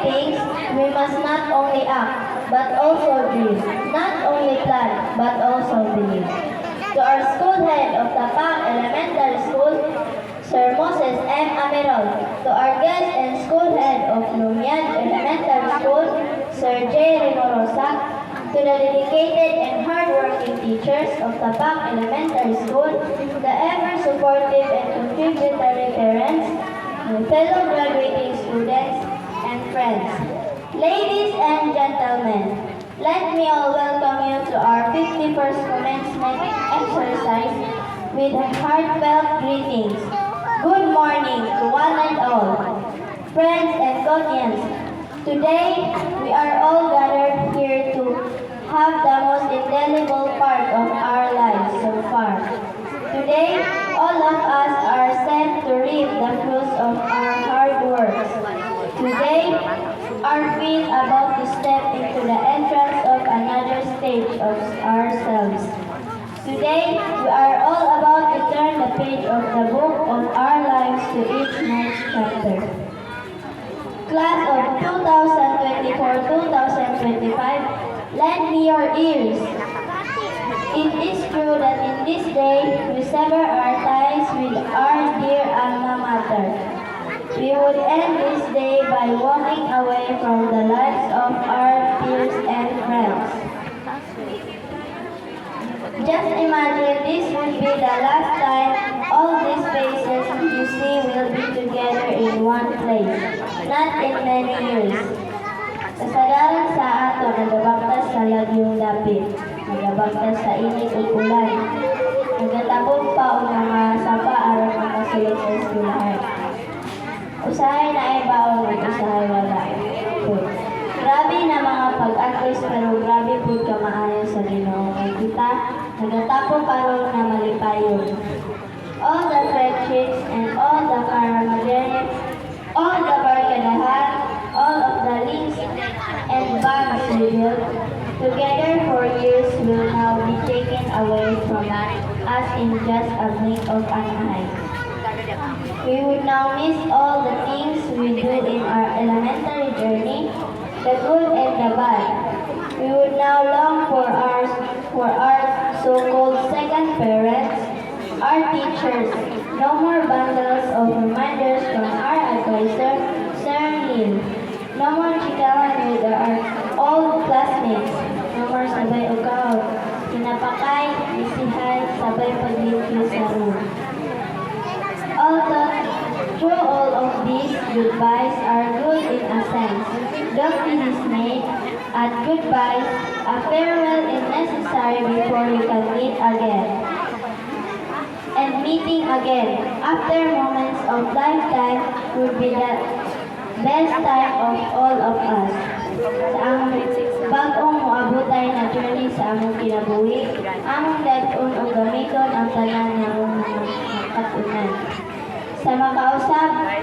things, we must not only act, but also dream. Not only plan, but also believe. To our school head of Tapang Elementary School, Sir Moses M. Amerol. To our guest and school head of Lumian Elementary School, Sir J. Rimorosa. To the dedicated and hardworking teachers of Tapang Elementary School, the ever-supportive and contributory parents, my fellow graduating students, and friends. Ladies and gentlemen, let me all welcome you to our 51st commencement exercise with heartfelt greetings. Good morning to one and all. Friends and audience, today we are all gathered here to have the most indelible part of our lives so far. Today, all of us are sent to reap the fruits of our hard work. Today, our feet about to step into the entrance of another stage of ourselves. Today, we are all about to turn the page of the book of our lives to each next chapter. Class of 2024-2025, lend me your ears. It is true that in this day, we sever our ties with our dear alma mater. We would end this day by walking away from the lives of our peers and friends. Just imagine this will be the last time all these faces you see will be together in one place, not in many years. Kasagaran sa ato, nagabaktas sa lagyong dapit, nagabaktas sa init ug ulan, nagatabog pa o mga sapa aron makasulod sa eskwelahan. Usahay na ay baon at usahay wala. Grabe na mga pag-atos pero grabe po kamaayo sa Ginoo kay kita nagatapo karon na malipayon. All the friendships and all the camaraderie, all the barkadahan, all of the links and bonds we built together for years will now be taken away from us in just a blink of an eye. We would now miss all the things we do in our elementary journey, the good and the bad. We would now long for our so-called second parents, our teachers. No more bundles of reminders from our advisor, Sir Neil. No more chikahan with our old classmates. No more sabay ugaw. Pinapakay, isihay, sabay paglityo sa room. Although through all of these goodbyes are good in a sense, don't be dismayed. At goodbyes, a farewell is necessary before you can meet again. And meeting again, after moments of lifetime, would be the best time of all of us. Sa among bagong moabutay na journey sa among kinabuhi, among dadon o gamiton ang tanan ng mga katunan. Sa makausap,